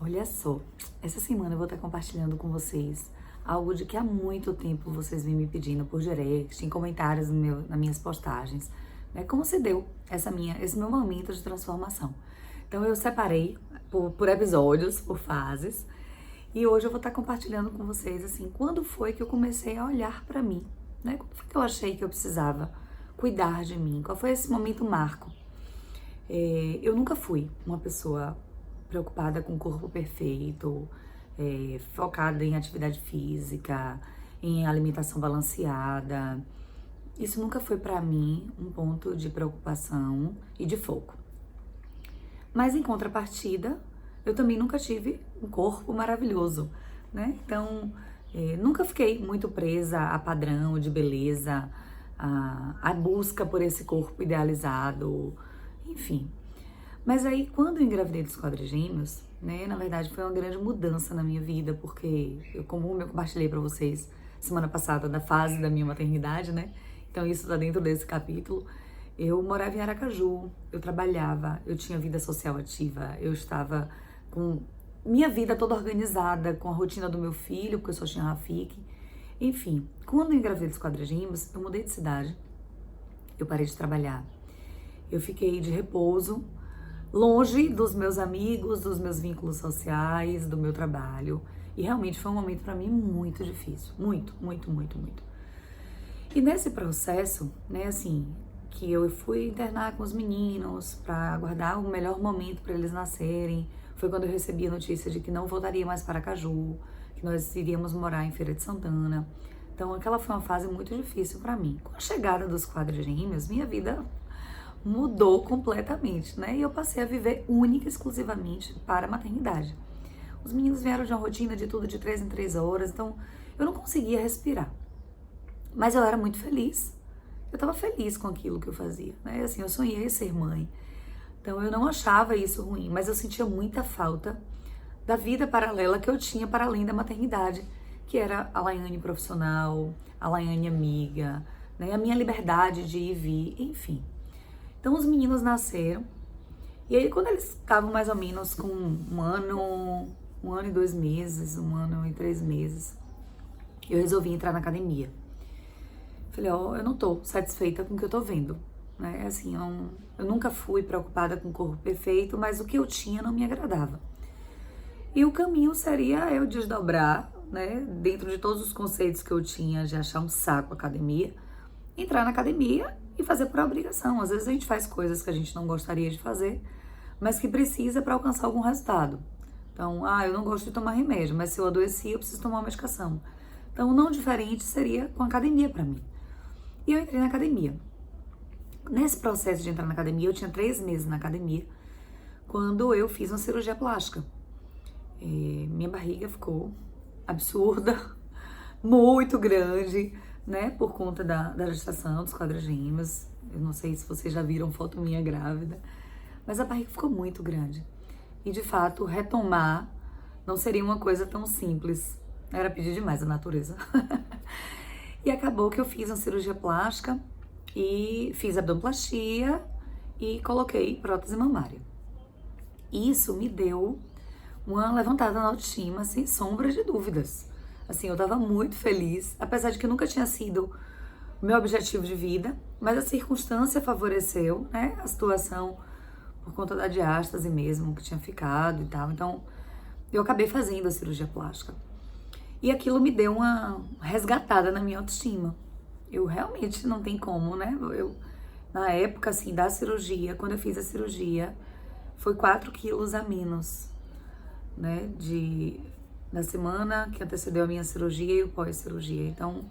Olha só, essa semana eu vou estar compartilhando com vocês algo de que há muito tempo vocês vêm me pedindo por direct, em comentários nas minhas postagens, né? Como se deu esse meu momento de transformação. Então eu separei por episódios, por fases, e hoje eu vou estar compartilhando com vocês, assim, quando foi que eu comecei a olhar pra mim, né? Quando foi que eu achei que eu precisava cuidar de mim? Qual foi esse momento marco? Eu nunca fui uma pessoa preocupada com o corpo perfeito, focada em atividade física, em alimentação balanceada. Isso nunca foi pra mim um ponto de preocupação e de foco. Mas em contrapartida, eu também nunca tive um corpo maravilhoso, né? Então, nunca fiquei muito presa a padrão de beleza, a busca por esse corpo idealizado, enfim. Mas aí, quando eu engravidei dos quadrigêmeos, né, na verdade foi uma grande mudança na minha vida, porque como eu compartilhei pra vocês semana passada da fase da minha maternidade, né? Então isso tá dentro desse capítulo. Eu morava em Aracaju, eu trabalhava, eu tinha vida social ativa, eu estava com minha vida toda organizada, com a rotina do meu filho, porque eu só tinha Rafik. Enfim, quando eu engravidei dos quadrigêmeos, eu mudei de cidade, eu parei de trabalhar, eu fiquei de repouso, longe dos meus amigos, dos meus vínculos sociais, do meu trabalho. E realmente foi um momento pra mim muito difícil, muito, muito, muito, muito. E nesse processo, né, assim, que eu fui internar com os meninos pra aguardar o melhor momento pra eles nascerem, foi quando eu recebi a notícia de que não voltaria mais para Aracaju, que nós iríamos morar em Feira de Santana. Então aquela foi uma fase muito difícil pra mim. Com a chegada dos quadrigêmeos, minha vida mudou completamente, né? E eu passei a viver única e exclusivamente para a maternidade. Os meninos vieram de uma rotina de tudo de 3 em 3 horas, então eu não conseguia respirar. Mas eu era muito feliz. Eu estava feliz com aquilo que eu fazia, né? Assim, eu sonhei ser mãe. Então eu não achava isso ruim, mas eu sentia muita falta da vida paralela que eu tinha para além da maternidade, que era a Laiane profissional, a Laiane amiga, né? A minha liberdade de ir e vir, enfim. Então os meninos nasceram, e aí quando eles estavam mais ou menos com um ano e 2 meses, 1 ano e 3 meses, eu resolvi entrar na academia. Falei, eu não tô satisfeita com o que eu tô vendo, né? Assim, eu nunca fui preocupada com o corpo perfeito, mas o que eu tinha não me agradava. E o caminho seria eu desdobrar, né, dentro de todos os conceitos que eu tinha de achar um saco a academia, entrar na academia e fazer por obrigação. Às vezes a gente faz coisas que a gente não gostaria de fazer, mas que precisa para alcançar algum resultado. Então, eu não gosto de tomar remédio, mas se eu adoeci, eu preciso tomar uma medicação. Então, não diferente seria com a academia para mim. E eu entrei na academia. Nesse processo de entrar na academia, eu tinha 3 meses na academia, quando eu fiz uma cirurgia plástica. Minha barriga ficou absurda, muito grande, né, por conta da gestação dos quadrigêmeos. Eu não sei se vocês já viram foto minha grávida, mas a barriga ficou muito grande. E de fato, retomar não seria uma coisa tão simples. Era pedir demais a natureza. E acabou que eu fiz uma cirurgia plástica e fiz abdominoplastia e coloquei prótese mamária. Isso me deu uma levantada na autoestima, sem sombra de dúvidas. Assim, eu tava muito feliz, apesar de que nunca tinha sido meu objetivo de vida, mas a circunstância favoreceu, né, a situação por conta da diástase mesmo, que tinha ficado e tal. Então, eu acabei fazendo a cirurgia plástica. E aquilo me deu uma resgatada na minha autoestima. Eu realmente não tem como, né? Na época, assim, da cirurgia, quando eu fiz a cirurgia, foi 4 quilos a menos, né? Da semana que antecedeu a minha cirurgia e o pós-cirurgia. Então,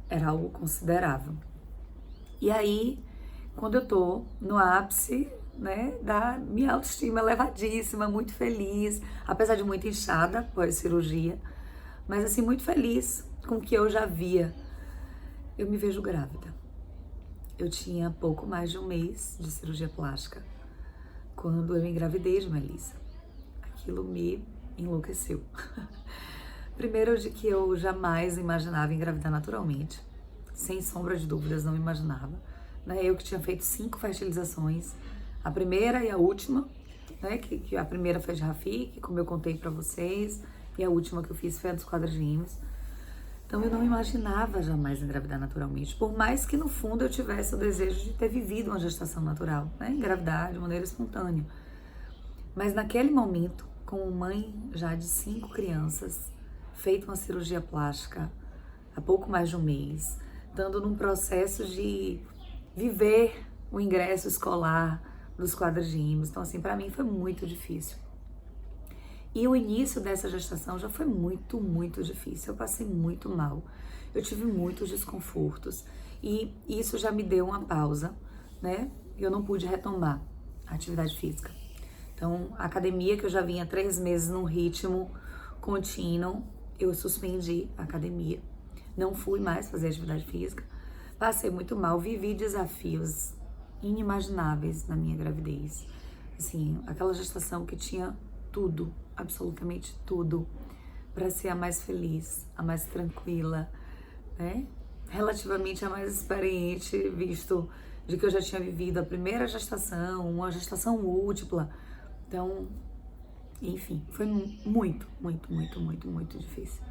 era algo considerável. E aí, quando eu tô no ápice, né, da minha autoestima elevadíssima, muito feliz, apesar de muito inchada pós-cirurgia, mas assim, muito feliz com o que eu já via, eu me vejo grávida. Eu tinha pouco mais de 1 mês de cirurgia plástica quando eu engravidei de Melissa. Aquilo me enlouqueceu. Primeiro, de que eu jamais imaginava engravidar naturalmente, sem sombra de dúvidas, não imaginava. Eu que tinha feito 5 fertilizações, a primeira e a última, né? Que a primeira foi de Rafik, como eu contei pra vocês, e a última que eu fiz foi a dos quadrigêmeos. Então eu não imaginava jamais engravidar naturalmente, por mais que no fundo eu tivesse o desejo de ter vivido uma gestação natural, né? Engravidar de maneira espontânea. Mas naquele momento, como mãe já de 5 crianças, feita uma cirurgia plástica há pouco mais de um mês, estando num processo de viver o ingresso escolar dos quadrigêmeos. Então, assim, para mim foi muito difícil. E o início dessa gestação já foi muito, muito difícil. Eu passei muito mal. Eu tive muitos desconfortos. E isso já me deu uma pausa, né? Eu não pude retomar a atividade física. Então, a academia, que eu já vinha 3 meses num ritmo contínuo, eu suspendi a academia. Não fui mais fazer atividade física. Passei muito mal, vivi desafios inimagináveis na minha gravidez. Assim, aquela gestação que tinha tudo, absolutamente tudo, para ser a mais feliz, a mais tranquila, né? Relativamente a mais experiente, visto de que eu já tinha vivido a primeira gestação, uma gestação múltipla. Então, enfim, foi muito, muito, muito, muito, muito difícil.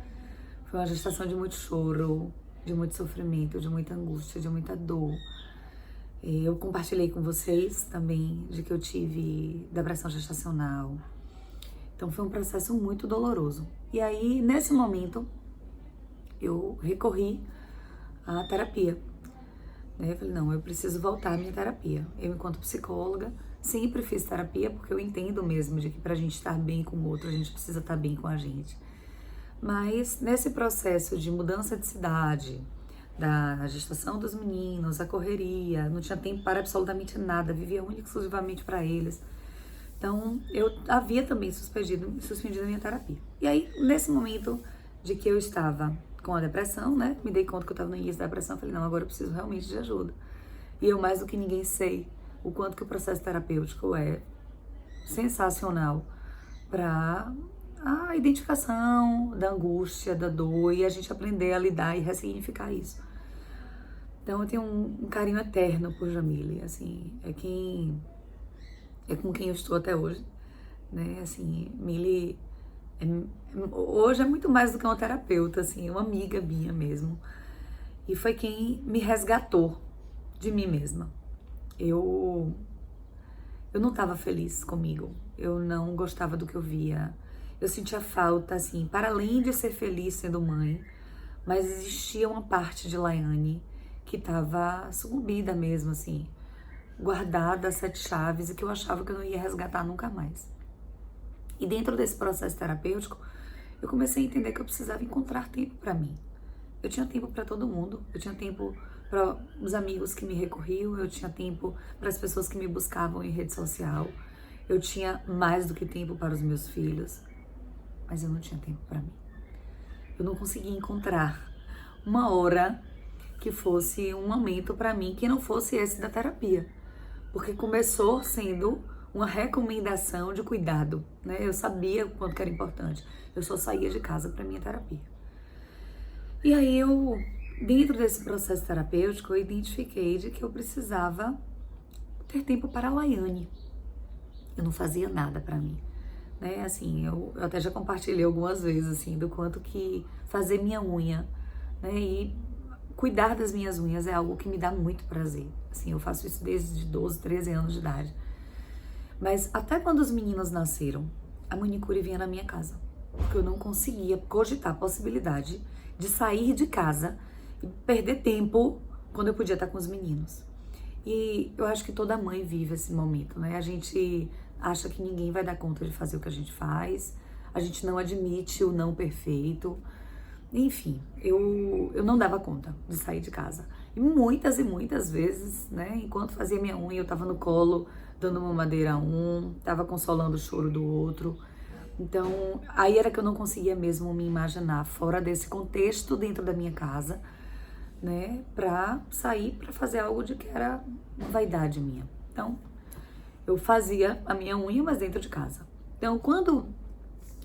Foi uma gestação de muito choro, de muito sofrimento, de muita angústia, de muita dor. Eu compartilhei com vocês também de que eu tive depressão gestacional. Então foi um processo muito doloroso. E aí, nesse momento, eu recorri à terapia. Eu falei, não, eu preciso voltar à minha terapia. Eu, enquanto psicóloga, sempre fiz terapia porque eu entendo mesmo de que pra gente estar bem com o outro, a gente precisa estar bem com a gente. Mas nesse processo de mudança de cidade, da gestação dos meninos, a correria, não tinha tempo para absolutamente nada, vivia única e exclusivamente para eles. Então, eu havia também suspendido a minha terapia. E aí, nesse momento de que eu estava com a depressão, né, me dei conta que eu estava no início da depressão, falei, não, agora eu preciso realmente de ajuda. E eu, mais do que ninguém, sei o quanto que o processo terapêutico é sensacional para a identificação da angústia, da dor, e a gente aprender a lidar e ressignificar isso. Então, eu tenho um carinho eterno por Jamile, assim, é com quem eu estou até hoje, né, assim, Mili hoje é muito mais do que uma terapeuta, assim, uma amiga minha mesmo, e foi quem me resgatou de mim mesma. Eu não estava feliz comigo, eu não gostava do que eu via, eu sentia falta, assim, para além de ser feliz sendo mãe, mas existia uma parte de Laiane que estava sucumbida mesmo, assim, guardada a 7 chaves e que eu achava que eu não ia resgatar nunca mais. E dentro desse processo terapêutico, eu comecei a entender que eu precisava encontrar tempo para mim. Eu tinha tempo para todo mundo, eu tinha tempo para os amigos que me recorriam, eu tinha tempo para as pessoas que me buscavam em rede social, eu tinha mais do que tempo para os meus filhos, mas eu não tinha tempo para mim. Eu não conseguia encontrar uma hora que fosse um momento para mim que não fosse esse da terapia, porque começou sendo uma recomendação de cuidado, né? Eu sabia o quanto que era importante, eu só saía de casa para minha terapia. E aí dentro desse processo terapêutico, eu identifiquei de que eu precisava ter tempo para a Laiane. Eu não fazia nada para mim, né? Assim, eu até já compartilhei algumas vezes, assim, do quanto que fazer minha unha, né? E cuidar das minhas unhas é algo que me dá muito prazer. Assim, eu faço isso desde 12, 13 anos de idade. Mas até quando os meninos nasceram, a manicure vinha na minha casa. Porque eu não conseguia cogitar a possibilidade de sair de casa e perder tempo quando eu podia estar com os meninos. E eu acho que toda mãe vive esse momento, né? A gente acha que ninguém vai dar conta de fazer o que a gente faz. A gente não admite o não perfeito. Enfim, eu não dava conta de sair de casa. E muitas vezes, né, enquanto fazia minha unha, eu tava no colo, dando uma madeira a um, tava consolando o choro do outro. Então, aí era que eu não conseguia mesmo me imaginar fora desse contexto dentro da minha casa, né, pra sair pra fazer algo de que era uma vaidade minha. Então, eu fazia a minha unha, mas dentro de casa. Então, quando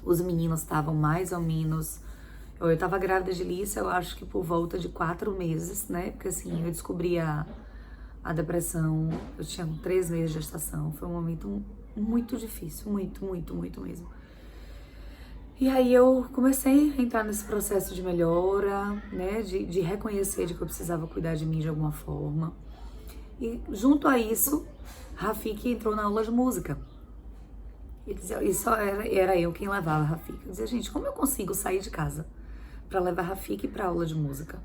os meninos estavam mais ou menos... Eu tava grávida de Lícia, eu acho que por volta de 4 meses, né? Porque assim, eu descobri a depressão, eu tinha 3 meses de gestação. Foi um momento muito difícil, muito, muito, muito mesmo. E aí eu comecei a entrar nesse processo de melhora, né, de reconhecer de que eu precisava cuidar de mim de alguma forma. E junto a isso, Rafik entrou na aula de música. E só era eu quem levava a Rafik. Eu dizia, gente, como eu consigo sair de casa para levar a Rafik para aula de música?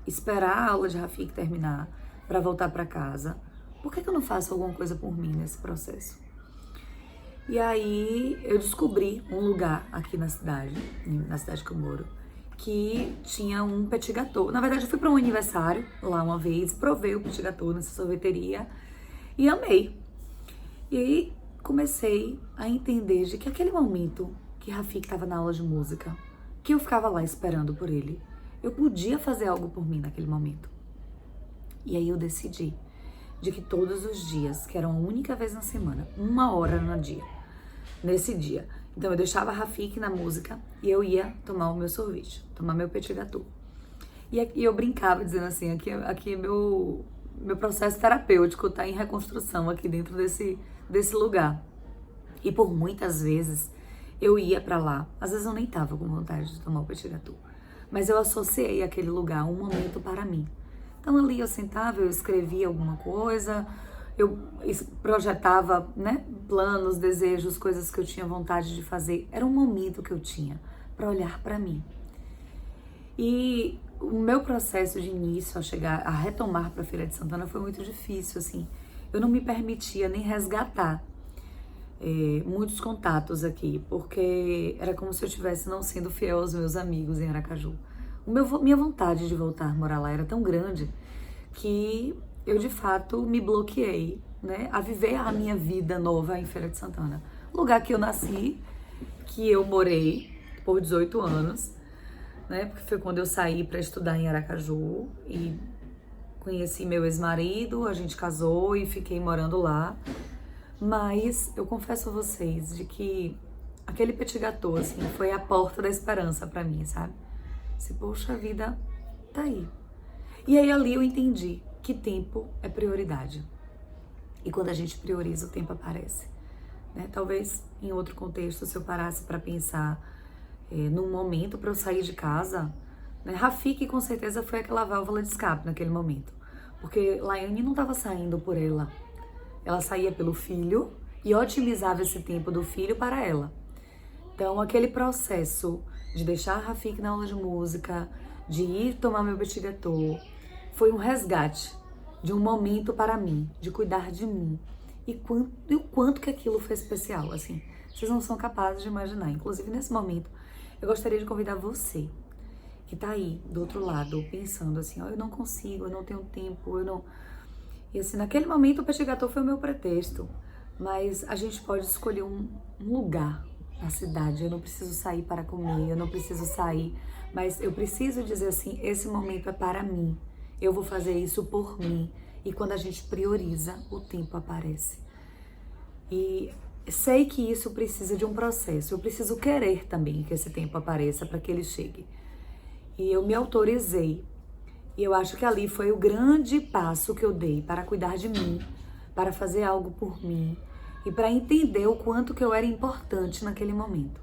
Esperar a aula de Rafik terminar para voltar para casa? Por que eu não faço alguma coisa por mim nesse processo? E aí eu descobri um lugar aqui na cidade que eu moro, que tinha um petit gâteau. Na verdade, eu fui para um aniversário lá uma vez, provei o petit gâteau nessa sorveteria e amei. E aí comecei a entender de que aquele momento que Rafik estava na aula de música, que eu ficava lá esperando por ele, eu podia fazer algo por mim naquele momento. E aí eu decidi de que todos os dias, que era uma única vez na semana, 1 hora no dia, nesse dia. Então eu deixava a Rafik na música e eu ia tomar o meu sorvete, tomar meu petit gâteau. E eu brincava dizendo assim, aqui meu processo terapêutico tá em reconstrução aqui dentro desse lugar. E por muitas vezes eu ia pra lá, às vezes eu nem tava com vontade de tomar o petit gâteau, mas eu associei aquele lugar a um momento para mim. Então ali eu sentava, eu escrevia alguma coisa, eu projetava, né, planos, desejos, coisas que eu tinha vontade de fazer. Era um momento que eu tinha para olhar para mim. E o meu processo de início a retomar para Feira de Santana foi muito difícil, assim. Eu não me permitia nem resgatar muitos contatos aqui, porque era como se eu estivesse não sendo fiel aos meus amigos em Aracaju. Minha vontade de voltar a morar lá era tão grande que eu, de fato, me bloqueei, né, a viver a minha vida nova em Feira de Santana. Lugar que eu nasci, que eu morei por 18 anos, né, porque foi quando eu saí para estudar em Aracaju e conheci meu ex-marido, a gente casou e fiquei morando lá. Mas eu confesso a vocês de que aquele petit gâteau, assim, foi a porta da esperança para mim, sabe? Poxa, a vida tá aí. E aí ali eu entendi que tempo é prioridade. E quando a gente prioriza, o tempo aparece. Né? Talvez em outro contexto, se eu parasse para pensar num momento para eu sair de casa, né? Rafik com certeza foi aquela válvula de escape naquele momento. Porque Laiane não estava saindo por ela. Ela saía pelo filho e otimizava esse tempo do filho para ela. Então, aquele processo de deixar a Rafik na aula de música, de ir tomar meu petit gâteau, foi um resgate de um momento para mim, de cuidar de mim. E o quanto que aquilo foi especial, assim. Vocês não são capazes de imaginar. Inclusive, nesse momento, eu gostaria de convidar você, que tá aí, do outro lado, pensando assim, eu não consigo, eu não tenho tempo, eu não... E assim, naquele momento, o petit gâteau foi o meu pretexto. Mas a gente pode escolher um lugar na cidade. Eu não preciso sair para comer, eu não preciso sair, mas eu preciso dizer assim, esse momento é para mim. Eu vou fazer isso por mim. E quando a gente prioriza, o tempo aparece. E sei que isso precisa de um processo. Eu preciso querer também que esse tempo apareça para que ele chegue. E eu me autorizei. E eu acho que ali foi o grande passo que eu dei para cuidar de mim, para fazer algo por mim e para entender o quanto que eu era importante naquele momento.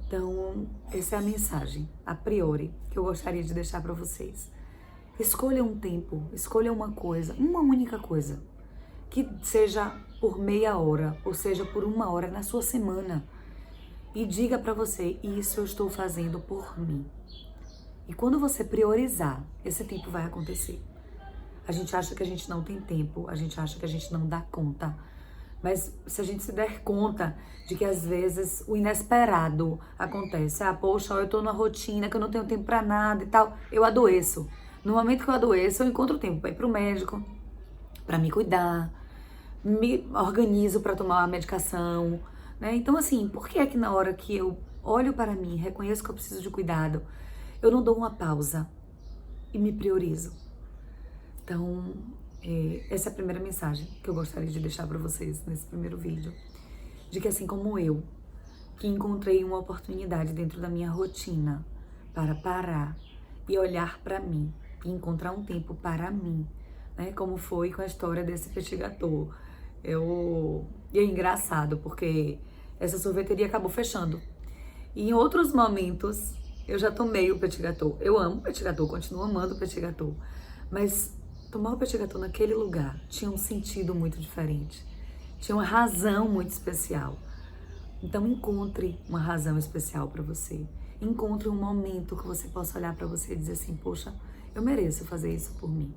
Então, essa é a mensagem, a priori, que eu gostaria de deixar para vocês. Escolha um tempo, escolha uma coisa, uma única coisa, que seja por meia hora, ou seja, por 1 hora na sua semana. E diga para você, isso eu estou fazendo por mim. E quando você priorizar, esse tempo vai acontecer. A gente acha que a gente não tem tempo, a gente acha que a gente não dá conta. Mas se a gente se der conta de que às vezes o inesperado acontece. Poxa, eu tô numa rotina que eu não tenho tempo pra nada e tal. Eu adoeço. No momento que eu adoeço, eu encontro tempo para ir pro médico, para me cuidar, me organizo para tomar a medicação, né? Então assim, por que é que na hora que eu olho para mim, reconheço que eu preciso de cuidado, eu não dou uma pausa e me priorizo? Então, essa é a primeira mensagem que eu gostaria de deixar para vocês nesse primeiro vídeo. De que assim como eu, que encontrei uma oportunidade dentro da minha rotina para parar e olhar para mim, e encontrar um tempo para mim, né? Como foi com a história desse petit gâteau. E é engraçado, porque essa sorveteria acabou fechando. E em outros momentos, eu já tomei o petit gâteau. Eu amo o petit gâteau, continuo amando o petit gâteau. Mas tomar o petit gâteau naquele lugar tinha um sentido muito diferente. Tinha uma razão muito especial. Então encontre uma razão especial para você. Encontre um momento que você possa olhar para você e dizer assim, poxa, eu mereço fazer isso por mim.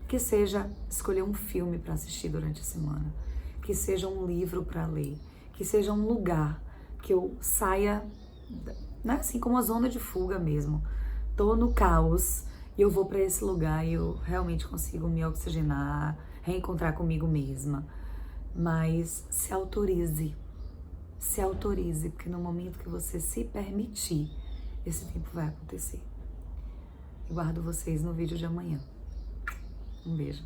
Que seja escolher um filme para assistir durante a semana, que seja um livro para ler, que seja um lugar que eu saia, né, assim como a zona de fuga mesmo. Tô no caos e eu vou para esse lugar e eu realmente consigo me oxigenar, reencontrar comigo mesma. Mas se autorize, porque no momento que você se permitir, esse tempo vai acontecer. Eu guardo vocês no vídeo de amanhã. Um beijo.